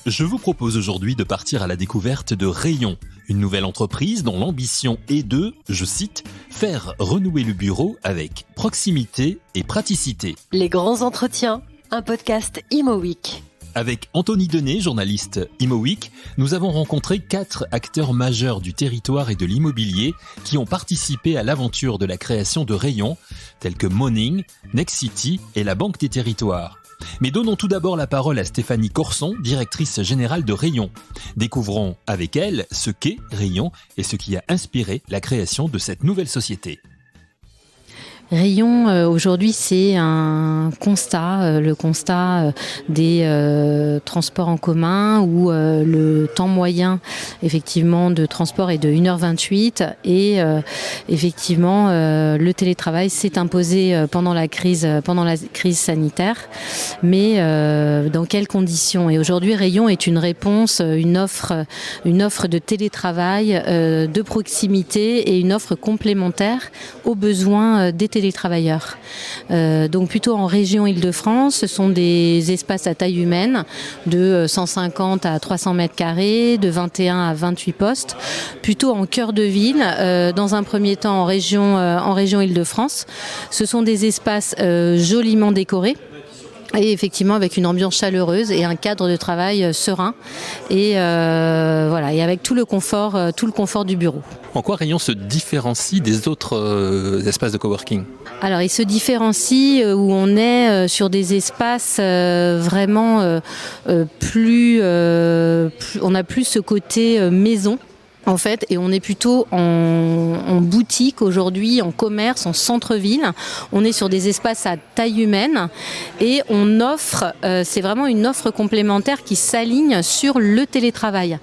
Je vous propose aujourd'hui de partir à la découverte de Rayon, une nouvelle entreprise dont l'ambition est de, je cite, « faire renouer le bureau avec proximité et praticité ». Les grands entretiens, un podcast Imo Week. Avec Anthony Denet, journaliste Imo Week, nous avons rencontré 4 acteurs majeurs du territoire et de l'immobilier qui ont participé à l'aventure de la création de Rayon, tels que Morning, Nexity et la Banque des Territoires. Mais donnons tout d'abord la parole à Stéphanie Corson, directrice générale de Rayon. Découvrons avec elle ce qu'est Rayon et ce qui a inspiré la création de cette nouvelle société. Rayon, aujourd'hui, c'est un constat, le constat des transports en commun où le temps moyen, effectivement, de transport est de 1h28 et effectivement, le télétravail s'est imposé pendant la crise sanitaire. Mais dans quelles conditions ? Et aujourd'hui, Rayon est une réponse, une offre de télétravail de proximité et une offre complémentaire aux besoins des télétravailleurs. Donc plutôt en région Île-de-France, ce sont des espaces à taille humaine de 150 à 300 mètres carrés, de 21 à 28 postes, plutôt en cœur de ville, dans un premier temps en région Île-de-France. Ce sont des espaces joliment décorés. Et effectivement avec une ambiance chaleureuse et un cadre de travail serein et voilà, et avec tout le confort du bureau. En quoi Rayon se différencie des autres espaces de coworking ? Alors il se différencie où on est sur des espaces vraiment plus on a plus ce côté maison. En fait, et on est plutôt en boutique aujourd'hui, en commerce, en centre-ville. On est sur des espaces à taille humaine et on offre, c'est vraiment une offre complémentaire qui s'aligne sur le télétravail.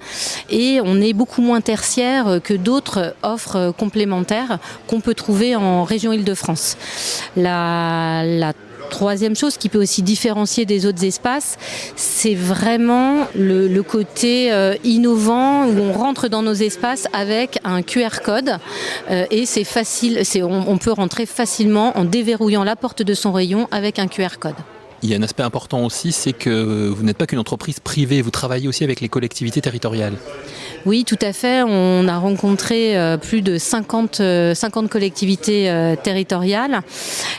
Et on est beaucoup moins tertiaire que d'autres offres complémentaires qu'on peut trouver en région Île-de-France. La troisième chose qui peut aussi différencier des autres espaces, c'est vraiment le côté innovant où on rentre dans nos espaces avec un QR code et c'est facile, on peut rentrer facilement en déverrouillant la porte de son rayon avec un QR code. Il y a un aspect important aussi, c'est que vous n'êtes pas qu'une entreprise privée, vous travaillez aussi avec les collectivités territoriales. Oui, tout à fait. On a rencontré plus de 50 collectivités territoriales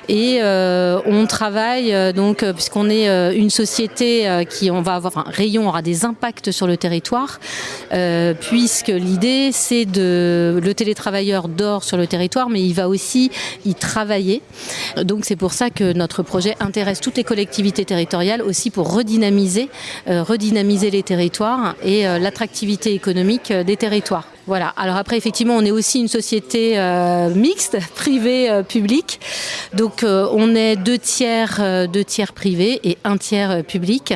et on travaille donc puisqu'on est une société Rayon aura des impacts sur le territoire puisque l'idée c'est le télétravailleur dort sur le territoire mais il va aussi y travailler. Donc c'est pour ça que notre projet intéresse toutes les collectivités territoriales aussi pour redynamiser les territoires et l'attractivité économique des territoires. Voilà. Alors après, effectivement, on est aussi une société mixte, privée-publique. Donc, on est 2 tiers privés et 1 tiers public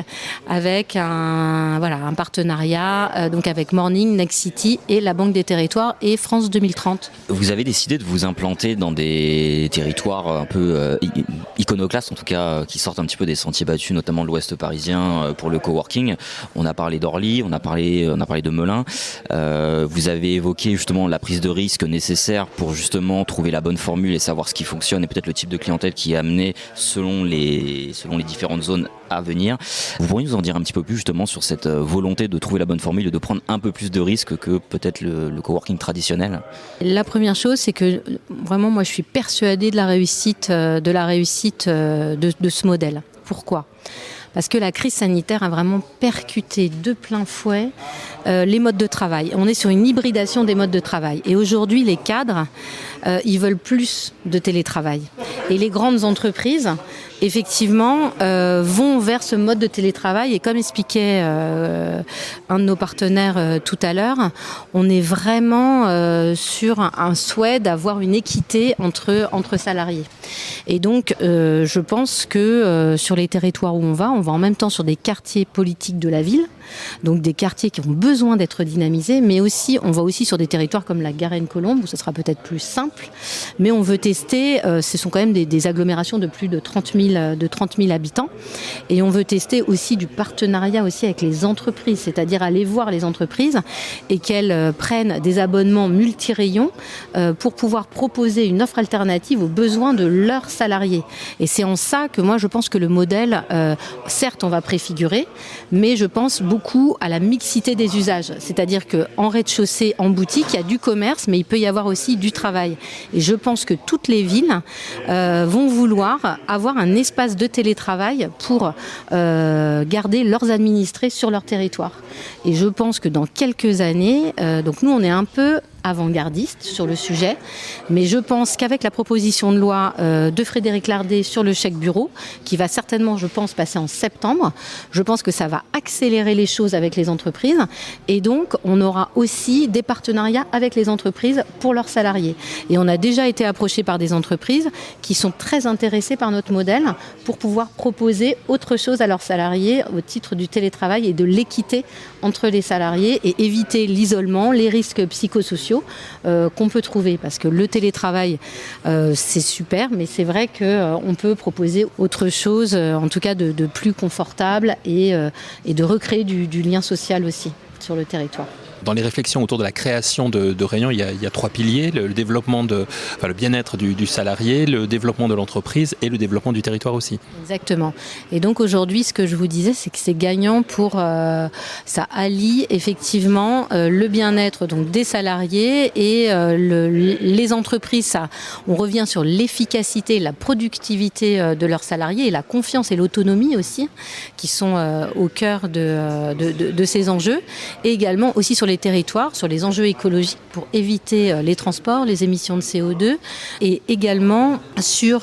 avec un partenariat donc avec Morning, Nexity et la Banque des Territoires et France 2030. Vous avez décidé de vous implanter dans des territoires un peu iconoclastes, en tout cas, qui sortent un petit peu des sentiers battus, notamment de l'Ouest parisien pour le coworking. On a parlé d'Orly, on a parlé de Melun. Vous avez évoqué justement la prise de risque nécessaire pour justement trouver la bonne formule et savoir ce qui fonctionne et peut-être le type de clientèle qui est amené selon les différentes zones à venir. Vous pourriez nous en dire un petit peu plus justement sur cette volonté de trouver la bonne formule et de prendre un peu plus de risques que peut-être le coworking traditionnel ? La première chose, c'est que vraiment moi je suis persuadée de la réussite de ce modèle. Pourquoi ? Parce que la crise sanitaire a vraiment percuté de plein fouet les modes de travail. On est sur une hybridation des modes de travail. Et aujourd'hui, les cadres, ils veulent plus de télétravail. Et les grandes entreprises, effectivement, vont vers ce mode de télétravail. Et comme expliquait un de nos partenaires tout à l'heure, on est vraiment sur un souhait d'avoir une équité entre salariés. Et donc, je pense que sur les territoires où on va va en même temps sur des quartiers politiques de la ville, donc des quartiers qui ont besoin d'être dynamisés, mais aussi, on va aussi sur des territoires comme la Garenne-Colombes, où ce sera peut-être plus simple, mais on veut tester, ce sont quand même des agglomérations de plus de 30 000 habitants, et on veut tester aussi du partenariat aussi avec les entreprises, c'est-à-dire aller voir les entreprises et qu'elles prennent des abonnements multi-rayons pour pouvoir proposer une offre alternative aux besoins de leurs salariés. Et c'est en ça que moi je pense que le modèle, certes on va préfigurer, mais je pense beaucoup à la mixité des usages. C'est-à-dire qu'en rez-de-chaussée, en boutique, il y a du commerce, mais il peut y avoir aussi du travail. Et je pense que toutes les villes vont vouloir avoir un espace de télétravail pour garder leurs administrés sur leur territoire. Et je pense que dans quelques années, donc nous on est un peu avant-gardiste sur le sujet, mais je pense qu'avec la proposition de loi de Frédéric Lardet sur le chèque bureau, qui va certainement, je pense, passer en septembre, je pense que ça va accélérer les choses avec les entreprises, et donc on aura aussi des partenariats avec les entreprises pour leurs salariés. Et on a déjà été approché par des entreprises qui sont très intéressées par notre modèle pour pouvoir proposer autre chose à leurs salariés au titre du télétravail et de l'équité entre les salariés et éviter l'isolement, les risques psychosociaux qu'on peut trouver, parce que le télétravail c'est super, mais c'est vrai qu'on peut proposer autre chose, en tout cas de plus confortable et de recréer du lien social aussi sur le territoire. Dans les réflexions autour de la création de rayons, il y a 3 piliers, le développement le bien-être du salarié, le développement de l'entreprise et le développement du territoire aussi. Exactement. Et donc aujourd'hui, ce que je vous disais, c'est que c'est gagnant pour ça allie effectivement le bien-être donc des salariés et les entreprises. Ça, on revient sur l'efficacité, la productivité de leurs salariés et la confiance et l'autonomie aussi, qui sont au cœur de ces enjeux, et également aussi sur les territoires, sur les enjeux écologiques pour éviter les transports, les émissions de CO2, et également sur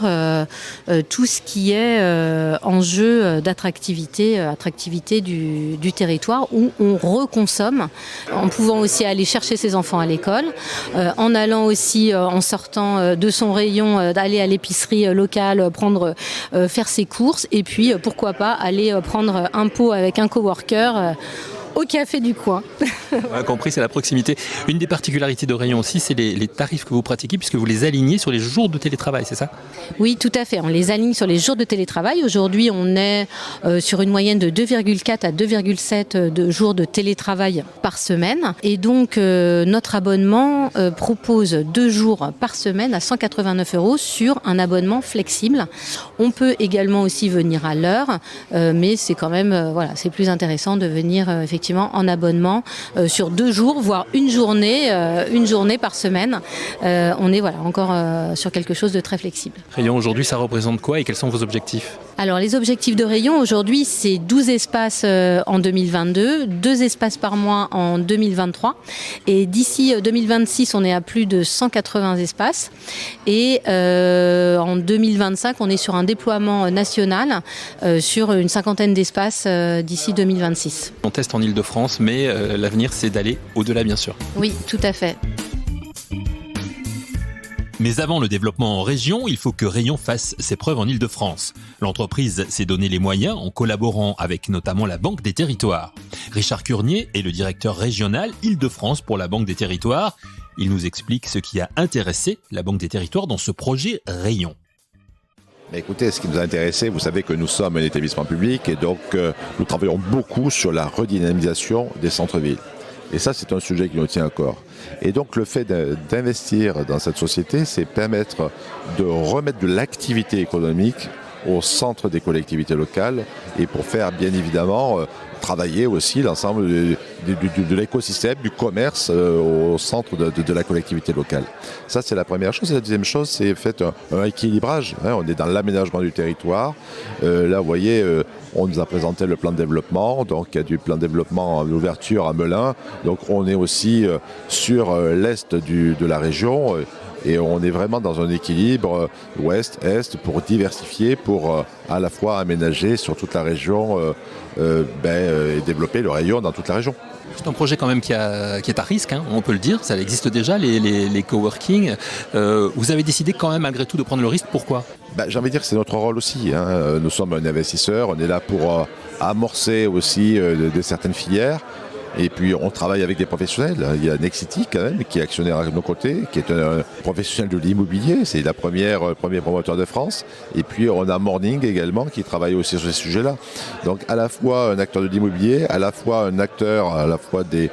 tout ce qui est enjeu d'attractivité, attractivité du territoire, où on reconsomme, en pouvant aussi aller chercher ses enfants à l'école, en allant aussi, en sortant de son rayon, d'aller à l'épicerie locale, faire ses courses, et puis pourquoi pas aller prendre un pot avec un coworker au café du coin. On a compris, c'est la proximité. Une des particularités de Rayon aussi, c'est les tarifs que vous pratiquez, puisque vous les alignez sur les jours de télétravail, c'est ça ? Oui, tout à fait. On les aligne sur les jours de télétravail. Aujourd'hui, on est sur une moyenne de 2,4 à 2,7 de jours de télétravail par semaine. Et donc, notre abonnement propose 2 jours par semaine à 189 € sur un abonnement flexible. On peut également aussi venir à l'heure, mais c'est quand même, c'est plus intéressant de venir effectivement en abonnement sur 2 jours, voire une journée par semaine. On est encore sur quelque chose de très flexible. Rayon, aujourd'hui, ça représente quoi et quels sont vos objectifs ? Alors, les objectifs de Rayon, aujourd'hui, c'est 12 espaces en 2022, 2 espaces par mois en 2023. Et d'ici 2026, on est à plus de 180 espaces. Et en 2025, on est sur un déploiement national sur une 50aine d'espaces d'ici 2026. On teste en Ile-de-France, mais l'avenir, c'est d'aller au-delà, bien sûr. Oui, tout à fait. Mais avant le développement en région, il faut que Rayon fasse ses preuves en Ile-de-France. L'entreprise s'est donné les moyens en collaborant avec notamment la Banque des Territoires. Richard Curnier est le directeur régional Ile-de-France pour la Banque des Territoires. Il nous explique ce qui a intéressé la Banque des Territoires dans ce projet Rayon. Écoutez, ce qui nous a intéressé, vous savez que nous sommes un établissement public et donc nous travaillons beaucoup sur la redynamisation des centres-villes. Et ça, c'est un sujet qui nous tient à corps. Et donc, le fait d'investir dans cette société, c'est permettre de remettre de l'activité économique au centre des collectivités locales et pour faire, bien évidemment, travailler aussi l'ensemble de l'écosystème, du commerce au centre de la collectivité locale. Ça, c'est la première chose. Et la deuxième chose, c'est fait un équilibrage. On est dans l'aménagement du territoire. Là, vous voyez, on nous a présenté le plan de développement. Donc, il y a du plan de développement d'ouverture à Melun. Donc, on est aussi sur l'est de la région. Et on est vraiment dans un équilibre ouest-est pour diversifier, pour à la fois aménager sur toute la région et développer le rayon dans toute la région. C'est un projet quand même qui est à risque, on peut le dire, ça existe déjà, les coworking. Vous avez décidé quand même malgré tout de prendre le risque, pourquoi ? J'ai envie de dire que c'est notre rôle aussi. Nous sommes un investisseur, on est là pour amorcer aussi de certaines filières. Et puis on travaille avec des professionnels. Il y a Nexity quand même qui est actionnaire à nos côtés, qui est un professionnel de l'immobilier, c'est le premier promoteur de France. Et puis on a Morning également qui travaille aussi sur ces sujets-là. Donc à la fois un acteur de l'immobilier, à la fois un acteur, à la fois des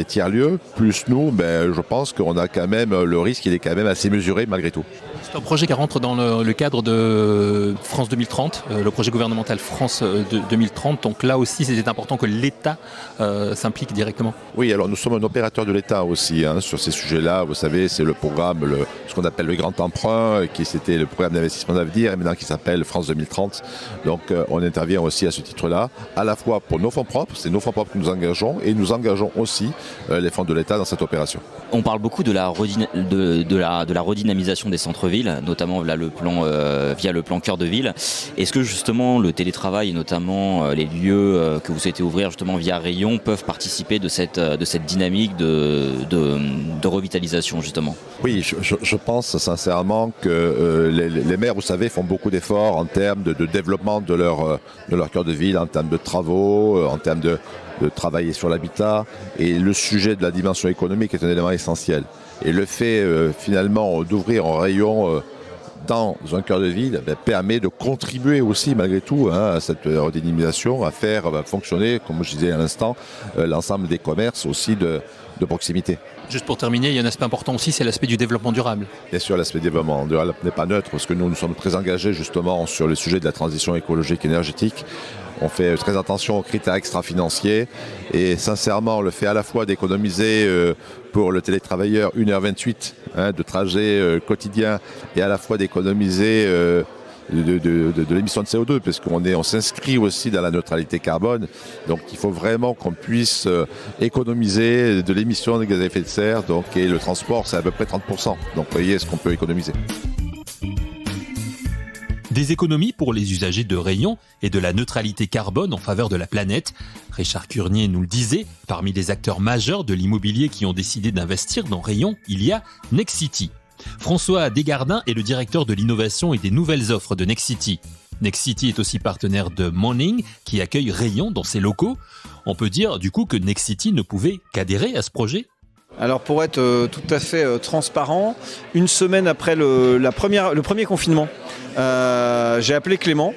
tiers-lieux, plus nous, je pense qu'on a quand même le risque, il est quand même assez mesuré malgré tout. C'est un projet qui rentre dans le cadre de France 2030, le projet gouvernemental France 2030. Donc là aussi, c'était important que l'État s'implique directement. Oui, alors nous sommes un opérateur de l'État aussi sur ces sujets-là. Vous savez, c'est le programme, ce qu'on appelle le grand emprunt, c'était le programme d'investissement d'avenir, et maintenant qui s'appelle France 2030. Donc on intervient aussi à ce titre-là, à la fois pour nos fonds propres, c'est nos fonds propres que nous engageons, et nous engageons aussi les fonds de l'État dans cette opération. On parle beaucoup de la redynamisation des centres-villes, notamment via le plan cœur de ville. Est-ce que justement le télétravail et notamment les lieux que vous souhaitez ouvrir justement via Rayon peuvent participer de cette dynamique de revitalisation justement ? Oui, je pense sincèrement que les maires, vous savez, font beaucoup d'efforts en termes de développement de leur cœur de ville, en termes de travaux, en termes de travailler sur l'habitat. Et le sujet de la dimension économique est un élément essentiel. Et le fait finalement d'ouvrir un rayon dans un cœur de ville permet de contribuer aussi malgré tout à cette redynamisation, à faire fonctionner, comme je disais à l'instant, l'ensemble des commerces aussi de proximité. Juste pour terminer, il y a un aspect important aussi, c'est l'aspect du développement durable. Bien sûr, l'aspect développement durable n'est pas neutre parce que nous sommes très engagés justement sur le sujet de la transition écologique et énergétique. On fait très attention aux critères extra-financiers et sincèrement, on le fait à la fois d'économiser pour le télétravailleur 1h28 de trajet quotidien et à la fois d'économiser de l'émission de CO2 parce qu'on s'inscrit aussi dans la neutralité carbone. Donc il faut vraiment qu'on puisse économiser de l'émission de gaz à effet de serre. Et le transport, c'est à peu près 30%. Donc vous voyez ce qu'on peut économiser. Des économies pour les usagers de Rayon et de la neutralité carbone en faveur de la planète. Richard Curnier nous le disait, parmi les acteurs majeurs de l'immobilier qui ont décidé d'investir dans Rayon, il y a Nexity. François Desgardins est le directeur de l'innovation et des nouvelles offres de Nexity. Nexity est aussi partenaire de Morning qui accueille Rayon dans ses locaux. On peut dire du coup que Nexity ne pouvait qu'adhérer à ce projet. Alors pour être tout à fait transparent, une semaine après le premier confinement, j'ai appelé Clément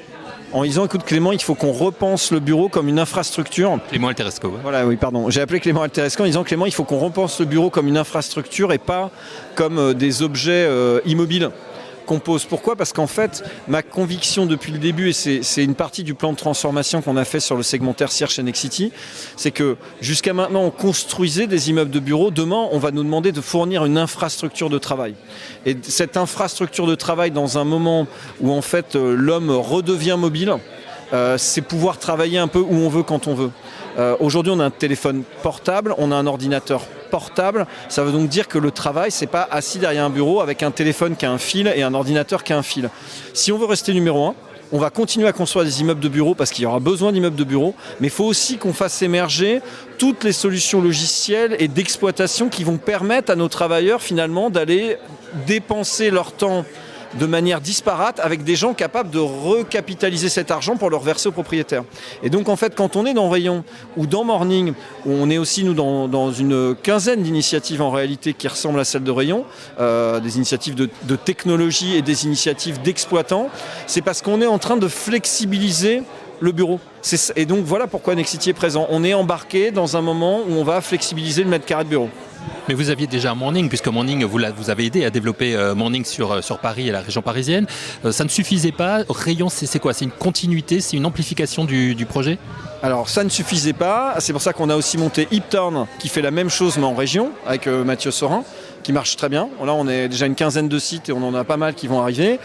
en disant écoute Clément, il faut qu'on repense le bureau comme une infrastructure. Clément Alteresco. Ouais. Voilà, oui, pardon. J'ai appelé Clément Alteresco en disant Clément, il faut qu'on repense le bureau comme une infrastructure et pas comme des objets immobiles qu'on pose. Pourquoi ? Parce qu'en fait, ma conviction depuis le début, et c'est une partie du plan de transformation qu'on a fait sur le segment tertiaire chez Nexity, c'est que jusqu'à maintenant, on construisait des immeubles de bureaux. Demain, on va nous demander de fournir une infrastructure de travail. Et cette infrastructure de travail, dans un moment où en fait l'homme redevient mobile, c'est pouvoir travailler un peu où on veut, quand on veut. Aujourd'hui, on a un téléphone portable, on a un ordinateur portable. Ça veut donc dire que le travail, c'est pas assis derrière un bureau avec un téléphone qui a un fil et un ordinateur qui a un fil. Si on veut rester numéro 1, on va continuer à construire des immeubles de bureaux parce qu'il y aura besoin d'immeubles de bureaux, mais il faut aussi qu'on fasse émerger toutes les solutions logicielles et d'exploitation qui vont permettre à nos travailleurs finalement d'aller dépenser leur temps de manière disparate avec des gens capables de recapitaliser cet argent pour le reverser aux propriétaires. Et donc en fait quand on est dans Rayon ou dans Morning, où on est aussi nous dans une quinzaine d'initiatives en réalité qui ressemblent à celles de Rayon, des initiatives de technologie et des initiatives d'exploitants, c'est parce qu'on est en train de flexibiliser le bureau. Et donc voilà pourquoi Nexity est présent. On est embarqué dans un moment où on va flexibiliser le mètre carré de bureau. Mais vous aviez déjà Morning, puisque Morning, vous avez aidé à développer Morning sur Paris et la région parisienne. Ça ne suffisait pas. Rayon, c'est quoi ? C'est une continuité, c'est une amplification du projet ? Alors ça ne suffisait pas. C'est pour ça qu'on a aussi monté Hipturn, qui fait la même chose mais en région, avec Mathieu Sorin. qui marche très bien. Là, on est déjà une quinzaine de sites et on en a pas mal qui vont arriver.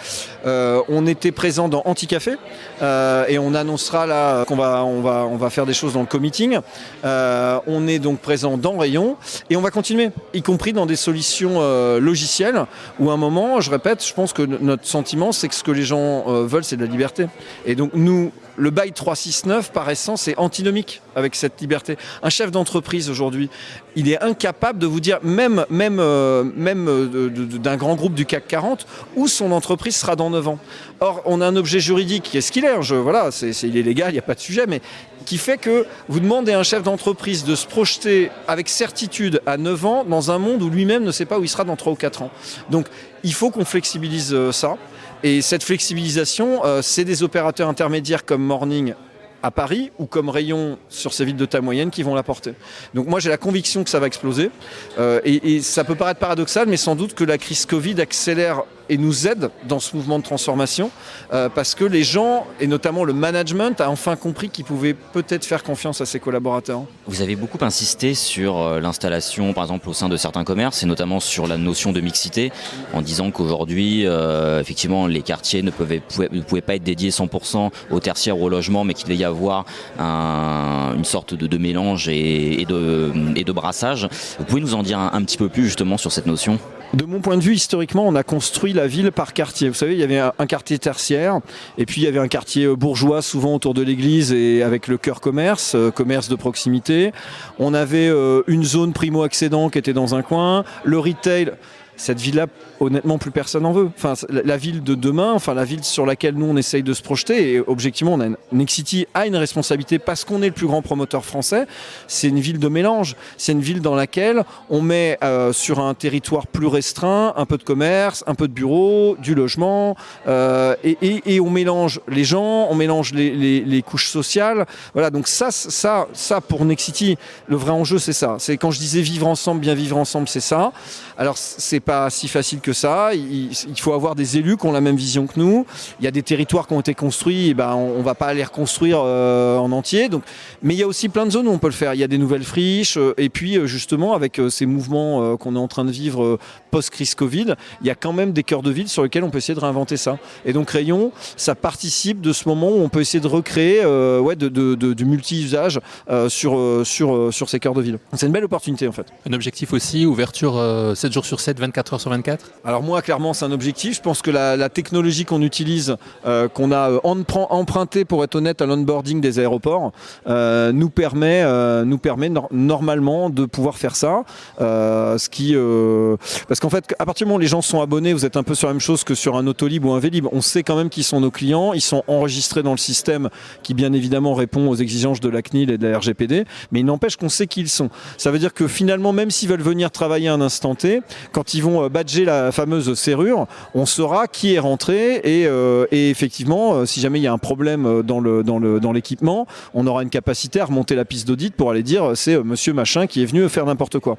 On était présent dans Anticafé et on annoncera là qu'on va faire des choses dans le co-meeting. On est donc présent dans Rayon et on va continuer, y compris dans des solutions logicielles où à un moment, je répète, je pense que notre sentiment, c'est que ce que les gens veulent, c'est de la liberté. Et donc nous, le bail 369, par essence, est antinomique avec cette liberté. Un chef d'entreprise aujourd'hui, il est incapable de vous dire, même d'un grand groupe du CAC 40, où son entreprise sera dans 9 ans. Or, on a un objet juridique qui est ce qu'il est. Il est légal, il n'y a pas de sujet, mais qui fait que vous demandez à un chef d'entreprise de se projeter avec certitude à 9 ans dans un monde où lui-même ne sait pas où il sera dans 3 ou 4 ans. Donc, il faut qu'on flexibilise ça. Et cette flexibilisation, c'est des opérateurs intermédiaires comme Morning à Paris ou comme Rayon sur ces villes de taille moyenne qui vont l'apporter. Donc moi j'ai la conviction que ça va exploser et ça peut paraître paradoxal, mais sans doute que la crise Covid accélère et nous aide dans ce mouvement de transformation parce que les gens, et notamment le management, a enfin compris qu'ils pouvaient peut-être faire confiance à ses collaborateurs. Vous avez beaucoup insisté sur l'installation, par exemple, au sein de certains commerces, et notamment sur la notion de mixité, en disant qu'aujourd'hui, effectivement, les quartiers ne pouvaient pas être dédiés 100% au tertiaire ou au logement, mais qu'il devait y avoir une sorte de mélange et de brassage. Vous pouvez nous en dire un petit peu plus justement sur cette notion ? De mon point de vue, historiquement, on a construit la ville par quartier. Vous savez, il y avait un quartier tertiaire, et puis il y avait un quartier bourgeois, souvent autour de l'église, et avec le cœur commerce de proximité. On avait une zone primo-accédant qui était dans un coin, le retail. Cette ville-là, honnêtement, plus personne n'en veut. Enfin, la ville de demain, enfin la ville sur laquelle nous on essaye de se projeter, et objectivement, Nexity a une responsabilité parce qu'on est le plus grand promoteur français. C'est une ville de mélange. C'est une ville dans laquelle on met sur un territoire plus restreint un peu de commerce, un peu de bureaux, du logement, et on mélange les gens, on mélange les couches sociales. Voilà. Donc ça pour Nexity, le vrai enjeu, c'est ça. C'est quand je disais vivre ensemble, bien vivre ensemble, c'est ça. Alors c'est pas si facile que ça. Il faut avoir des élus qui ont la même vision que nous. Il y a des territoires qui ont été construits, et on va pas les reconstruire en entier. Donc, mais il y a aussi plein de zones où on peut le faire. Il y a des nouvelles friches, et puis justement avec ces mouvements qu'on est en train de vivre post-crise Covid, il y a quand même des cœurs de ville sur lesquels on peut essayer de réinventer ça. Et donc Rayon, ça participe de ce moment où on peut essayer de recréer du multi-usage sur ces cœurs de ville. C'est une belle opportunité en fait. Un objectif aussi, ouverture 7 jours sur 7, 24 heures sur 24 ? Alors moi, clairement, c'est un objectif. Je pense que la technologie qu'on utilise, qu'on a emprunté, pour être honnête, à l'onboarding des aéroports, nous permet normalement de pouvoir faire ça. Parce qu'en fait, à partir du moment où les gens sont abonnés, vous êtes un peu sur la même chose que sur un Autolib ou un Vélib. On sait quand même qui sont nos clients. Ils sont enregistrés dans le système qui, bien évidemment, répond aux exigences de la CNIL et de la RGPD. Mais il n'empêche qu'on sait qui ils sont. Ça veut dire que finalement, même s'ils veulent venir travailler un instant T, quand ils vont badger la fameuse serrure, on saura qui est rentré et effectivement, si jamais il y a un problème dans l'équipement, on aura une capacité à remonter la piste d'audit pour aller dire c'est monsieur machin qui est venu faire n'importe quoi.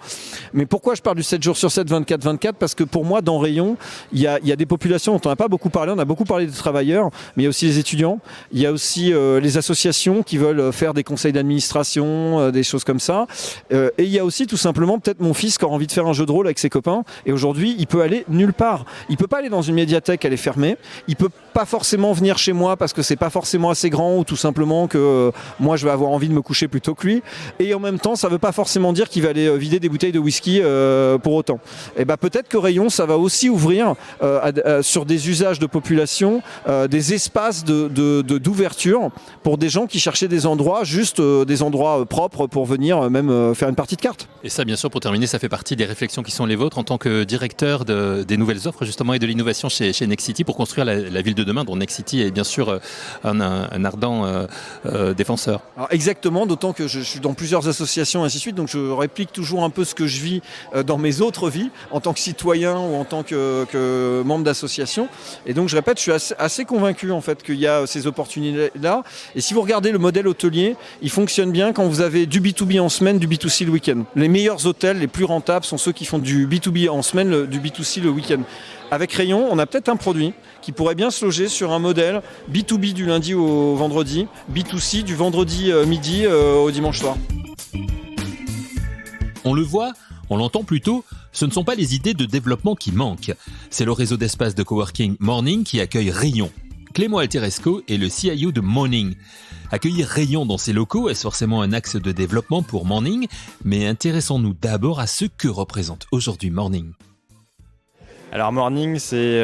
Mais pourquoi je parle du 7 jours sur 7, 24/24 ? Parce que pour moi, dans Rayon, il y a des populations dont on n'a pas beaucoup parlé. On a beaucoup parlé des travailleurs, mais il y a aussi les étudiants. Il y a aussi les associations qui veulent faire des conseils d'administration, des choses comme ça. Et il y a aussi tout simplement peut-être mon fils qui a envie de faire un jeu de rôle avec ses copains. Et aujourd'hui, il peut aller nulle part. Il peut pas aller dans une médiathèque, elle est fermée. Il peut pas forcément venir chez moi parce que c'est pas forcément assez grand ou tout simplement que moi je vais avoir envie de me coucher plutôt que lui. Et en même temps, ça veut pas forcément dire qu'il va aller vider des bouteilles de whisky pour autant. Et peut-être que Rayon, ça va aussi ouvrir sur des usages de population, des espaces d'ouverture pour des gens qui cherchaient des endroits, juste des endroits propres pour venir même faire une partie de cartes. Et ça, bien sûr, pour terminer, ça fait partie des réflexions qui sont les vôtres en tant que directeur des nouvelles offres justement et de l'innovation chez Nexity pour construire la ville de demain dont Nexity est bien sûr un ardent défenseur. Alors exactement, d'autant que je suis dans plusieurs associations et ainsi de suite, donc je réplique toujours un peu ce que je vis dans mes autres vies en tant que citoyen ou en tant que membre d'association. Et donc je répète, je suis assez convaincu en fait qu'il y a ces opportunités-là. Et si vous regardez le modèle hôtelier, il fonctionne bien quand vous avez du B2B en semaine, du B2C le week-end. Les meilleurs hôtels, les plus rentables sont ceux qui font du B2B en semaine, du B2C le week-end. Avec Rayon, on a peut-être un produit qui pourrait bien se loger sur un modèle B2B du lundi au vendredi, B2C du vendredi midi au dimanche soir. On le voit, on l'entend plutôt, Ce ne sont pas les idées de développement qui manquent. C'est le réseau d'espace de coworking Morning qui accueille Rayon. Clément Alteresco est le CIO de Morning. Accueillir Rayon dans ses locaux est forcément un axe de développement pour Morning, mais intéressons-nous d'abord à ce que représente aujourd'hui Morning. Alors Morning, c'est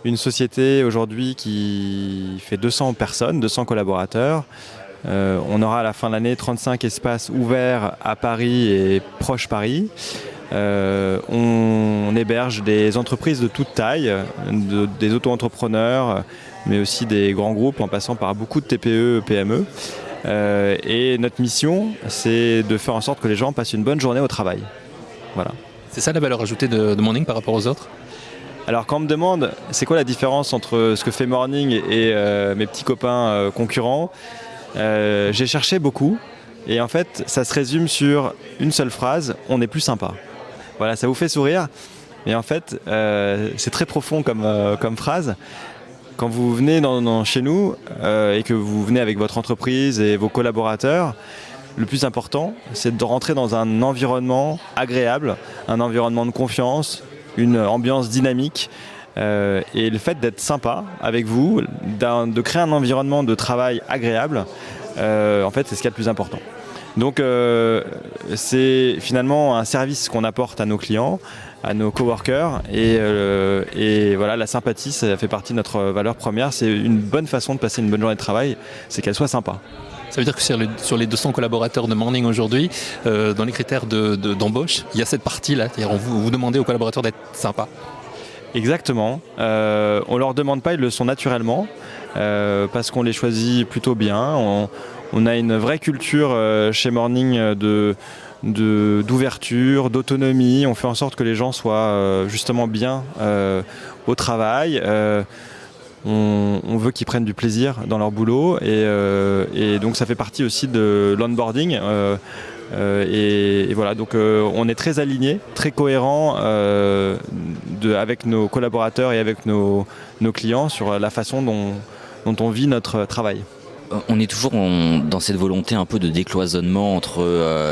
une société aujourd'hui qui fait 200 personnes, 200 collaborateurs. On aura à la fin de l'année 35 espaces ouverts à Paris et proche Paris. On héberge des entreprises de toute taille, des auto-entrepreneurs, mais aussi des grands groupes en passant par beaucoup de TPE, PME. Et notre mission, c'est de faire en sorte que les gens passent une bonne journée au travail. Voilà. C'est ça la valeur ajoutée de Morning par rapport aux autres ? Alors quand on me demande c'est quoi la différence entre ce que fait Morning et mes petits copains concurrents, j'ai cherché beaucoup et en fait ça se résume sur une seule phrase, on est plus sympa. Voilà, ça vous fait sourire, mais en fait c'est très profond comme phrase. Quand vous venez chez nous et que vous venez avec votre entreprise et vos collaborateurs, le plus important c'est de rentrer dans un environnement agréable, un environnement de confiance, une ambiance dynamique. Et le fait d'être sympa avec vous, de créer un environnement de travail agréable, en fait c'est ce qu'il y a de plus important. Donc c'est finalement un service qu'on apporte à nos clients, à nos coworkers et voilà, la sympathie ça fait partie de notre valeur première. C'est une bonne façon de passer une bonne journée de travail, c'est qu'elle soit sympa. Ça veut dire que sur les 200 collaborateurs de Morning aujourd'hui, dans les critères d'embauche, il y a cette partie-là, c'est-à-dire vous demandez aux collaborateurs d'être sympas. Exactement. On leur demande pas, ils le sont naturellement parce qu'on les choisit plutôt bien. On a une vraie culture chez Morning d'ouverture, d'autonomie. On fait en sorte que les gens soient justement bien au travail. On veut qu'ils prennent du plaisir dans leur boulot et donc ça fait partie aussi de l'onboarding. Et voilà, donc on est très alignés, très cohérents avec nos collaborateurs et avec nos clients sur la façon dont on vit notre travail. On est toujours dans cette volonté un peu de décloisonnement entre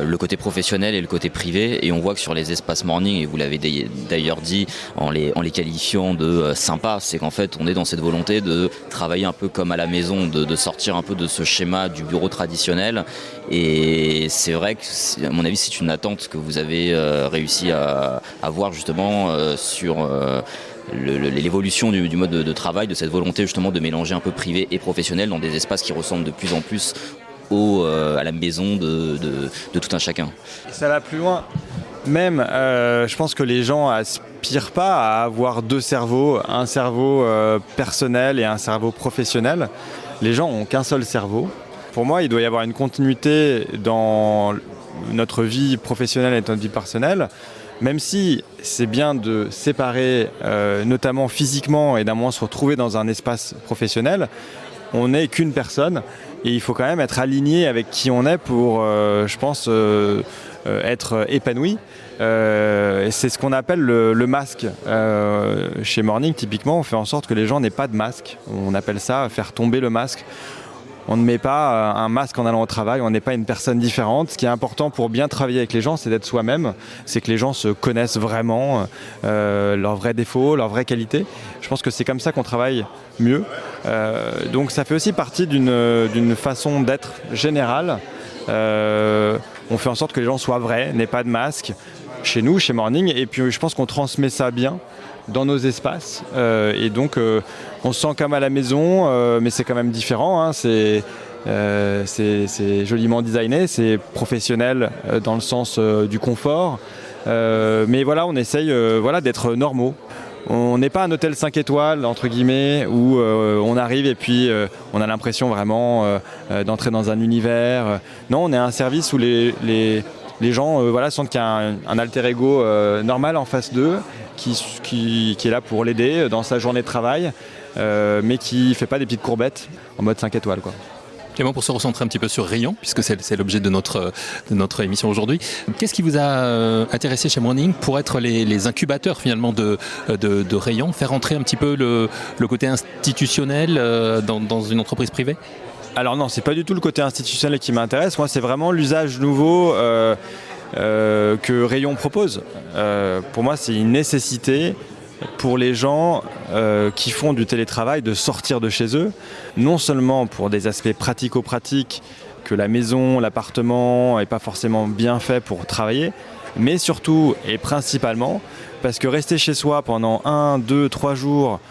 le côté professionnel et le côté privé, et on voit que sur les espaces Morning, et vous l'avez d'ailleurs dit en les qualifiant de sympas, c'est qu'en fait on est dans cette volonté de travailler un peu comme à la maison, de sortir un peu de ce schéma du bureau traditionnel. Et c'est vrai que à mon avis c'est une attente que vous avez réussi à avoir justement sur l'évolution du mode de travail, de cette volonté justement de mélanger un peu privé et professionnel dans des espaces qui ressemblent de plus en plus à la maison de tout un chacun. Ça va plus loin. Même, je pense que les gens aspirent pas à avoir deux cerveaux, un cerveau personnel et un cerveau professionnel. Les gens ont qu'un seul cerveau. Pour moi, il doit y avoir une continuité dans notre vie professionnelle et notre vie personnelle. Même si c'est bien de séparer, notamment physiquement, et d'un moment se retrouver dans un espace professionnel, on n'est qu'une personne et il faut quand même être aligné avec qui on est pour, je pense, être épanoui. Et c'est ce qu'on appelle le masque. Chez Morning, typiquement, on fait en sorte que les gens n'aient pas de masque. On appelle ça faire tomber le masque. On ne met pas un masque en allant au travail, on n'est pas une personne différente. Ce qui est important pour bien travailler avec les gens, c'est d'être soi-même. C'est que les gens se connaissent vraiment, leurs vrais défauts, leurs vraies qualités. Je pense que c'est comme ça qu'on travaille mieux. Donc ça fait aussi partie d'une façon d'être générale. On fait en sorte que les gens soient vrais, n'aient pas de masque. Chez nous, chez Morning, et puis je pense qu'on transmet ça bien dans nos espaces et donc on se sent comme à la maison mais c'est quand même différent, hein. C'est joliment designé, c'est professionnel dans le sens du confort mais voilà, on essaye d'être normaux. On n'est pas un hôtel 5 étoiles entre guillemets où on arrive et puis on a l'impression vraiment d'entrer dans un univers. Non, on est un service où les gens sentent qu'il y a un alter ego normal en face d'eux qui est là pour l'aider dans sa journée de travail, mais qui ne fait pas des petites courbettes en mode 5 étoiles, quoi. Clément, pour se recentrer un petit peu sur Rayon, puisque c'est l'objet de notre émission aujourd'hui, qu'est-ce qui vous a intéressé chez Morning pour être les incubateurs finalement de Rayon, faire entrer un petit peu le côté institutionnel dans une entreprise privée ? Alors non, c'est pas du tout le côté institutionnel qui m'intéresse. Moi, c'est vraiment l'usage nouveau. que Rayon propose. Pour moi, c'est une nécessité pour les gens qui font du télétravail de sortir de chez eux, non seulement pour des aspects pratico-pratiques, que la maison, l'appartement n'est pas forcément bien fait pour travailler, mais surtout et principalement parce que rester chez soi pendant 1, 2, 3 jours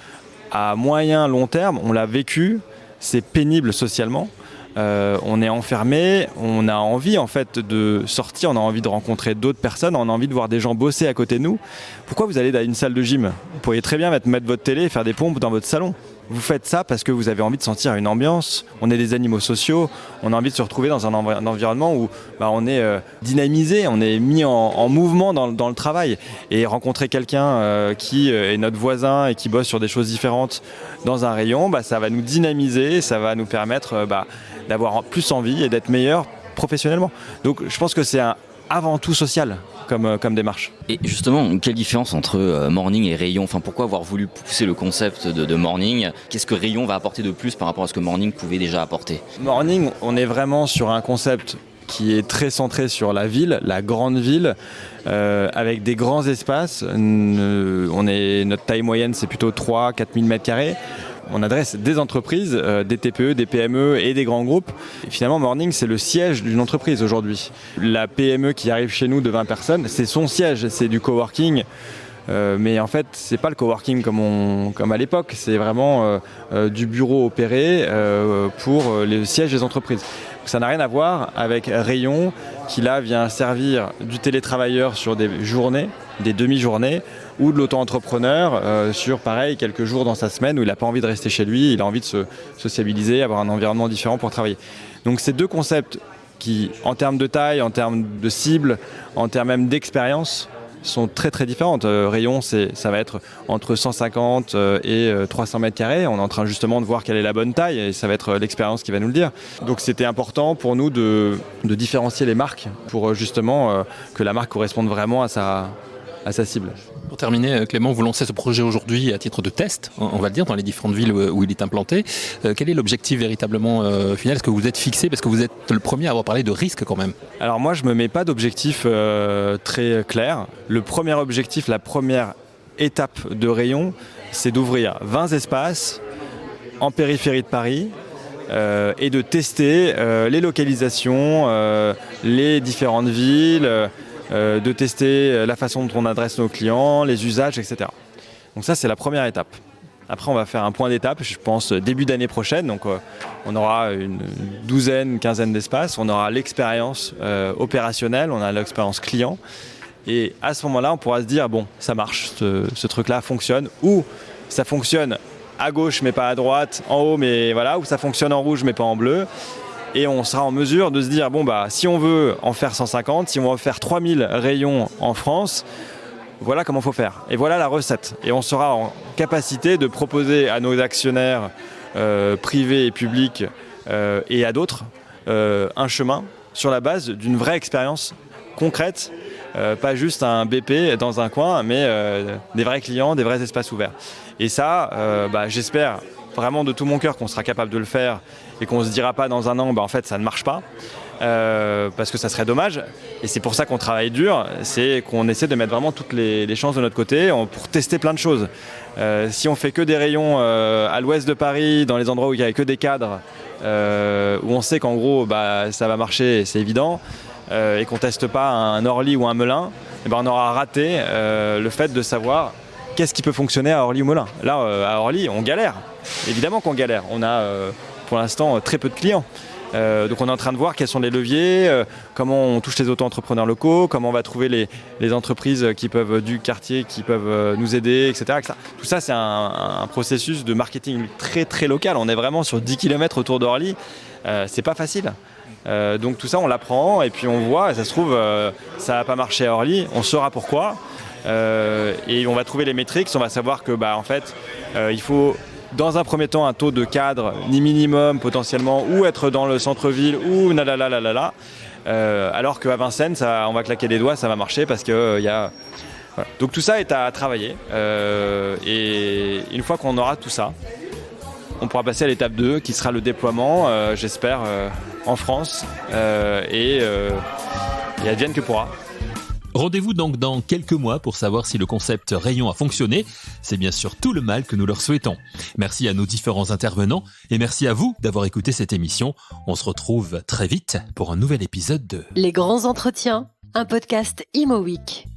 à moyen, long terme, on l'a vécu, c'est pénible socialement. On est enfermé, on a envie en fait de sortir, on a envie de rencontrer d'autres personnes, on a envie de voir des gens bosser à côté de nous. Pourquoi vous allez dans une salle de gym ? Vous pourriez très bien mettre votre télé et faire des pompes dans votre salon. Vous faites ça parce que vous avez envie de sentir une ambiance. On est des animaux sociaux, on a envie de se retrouver dans un environnement où on est dynamisé, on est mis en mouvement dans le travail. Et rencontrer quelqu'un qui est notre voisin et qui bosse sur des choses différentes dans un rayon, ça va nous dynamiser, ça va nous permettre d'avoir plus envie et d'être meilleur professionnellement. Donc je pense que c'est avant tout social comme démarche. Et justement, quelle différence entre Morning et Rayon ? Enfin, pourquoi avoir voulu pousser le concept de Morning ? Qu'est-ce que Rayon va apporter de plus par rapport à ce que Morning pouvait déjà apporter ? Morning, on est vraiment sur un concept qui est très centré sur la ville, la grande ville, avec des grands espaces. Notre taille moyenne, c'est plutôt 3-4 000 m². On adresse des entreprises, des TPE, des PME et des grands groupes. Et finalement, Morning, c'est le siège d'une entreprise aujourd'hui. La PME qui arrive chez nous de 20 personnes, c'est son siège, c'est du coworking. Mais en fait, c'est pas le coworking comme à l'époque, c'est vraiment du bureau opéré pour le siège des entreprises. Ça n'a rien à voir avec Rayon qui là vient servir du télétravailleur sur des journées, des demi-journées, ou de l'auto-entrepreneur sur pareil quelques jours dans sa semaine où il n'a pas envie de rester chez lui, il a envie de se sociabiliser, avoir un environnement différent pour travailler. Donc ces deux concepts qui, en termes de taille, en termes de cible, en termes même d'expérience, sont très très différentes. Rayon, ça va être entre 150 et 300 m². On est en train justement de voir quelle est la bonne taille et ça va être l'expérience qui va nous le dire. Donc c'était important pour nous de différencier les marques pour justement que la marque corresponde vraiment à sa cible. Pour terminer, Clément, vous lancez ce projet aujourd'hui à titre de test, on va le dire, dans les différentes villes où il est implanté. Quel est l'objectif véritablement final ? Est-ce que vous êtes fixé ? Parce que vous êtes le premier à avoir parlé de risque quand même. Alors moi, je ne me mets pas d'objectif très clair. Le premier objectif, la première étape de Rayon, c'est d'ouvrir 20 espaces en périphérie de Paris et de tester les localisations, les différentes villes, de tester la façon dont on adresse nos clients, les usages, etc. Donc ça, c'est la première étape. Après, on va faire un point d'étape, je pense, début d'année prochaine. Donc on aura une quinzaine d'espaces. On aura l'expérience opérationnelle, on a l'expérience client. Et à ce moment-là, on pourra se dire, bon, ça marche, ce truc-là fonctionne. Ou ça fonctionne à gauche, mais pas à droite, en haut, mais voilà. Ou ça fonctionne en rouge, mais pas en bleu. Et on sera en mesure de se dire, si on veut en faire 150, si on veut en faire 3000 rayons en France, voilà comment il faut faire. Et voilà la recette. Et on sera en capacité de proposer à nos actionnaires privés et publics et à d'autres un chemin sur la base d'une vraie expérience concrète, pas juste un BP dans un coin, mais des vrais clients, des vrais espaces ouverts. Et ça, j'espère vraiment de tout mon cœur qu'on sera capable de le faire et qu'on ne se dira pas dans un an, en fait ça ne marche pas, parce que ça serait dommage. Et c'est pour ça qu'on travaille dur, c'est qu'on essaie de mettre vraiment toutes les chances de notre côté pour tester plein de choses. Si on fait que des rayons à l'ouest de Paris, dans les endroits où il n'y a que des cadres, où on sait qu'en gros ça va marcher, c'est évident, et qu'on ne teste pas un Orly ou un Melun, on aura raté le fait de savoir qu'est-ce qui peut fonctionner à Orly ou Melun. Là, à Orly, on galère. Évidemment qu'on galère. On a pour l'instant très peu de clients. Donc on est en train de voir quels sont les leviers, comment on touche les auto-entrepreneurs locaux, comment on va trouver les entreprises du quartier qui peuvent nous aider, etc. Tout ça, c'est un processus de marketing très très local. On est vraiment sur 10 km autour d'Orly. C'est pas facile. Donc tout ça, on l'apprend et puis on voit, ça se trouve, ça n'a pas marché à Orly, on saura pourquoi. Et on va trouver les métriques, on va savoir que en fait, il faut dans un premier temps un taux de cadre ni minimum potentiellement, ou être dans le centre-ville, ou alors qu'à Vincennes, on va claquer des doigts, ça va marcher parce que voilà. Donc tout ça est à travailler, et une fois qu'on aura tout ça, on pourra passer à l'étape 2 qui sera le déploiement, j'espère, en France, et advienne que pourra. Rendez-vous donc dans quelques mois pour savoir si le concept rayon a fonctionné. C'est bien sûr tout le mal que nous leur souhaitons. Merci à nos différents intervenants et merci à vous d'avoir écouté cette émission. On se retrouve très vite pour un nouvel épisode de Les grands entretiens, un podcast Imo Week.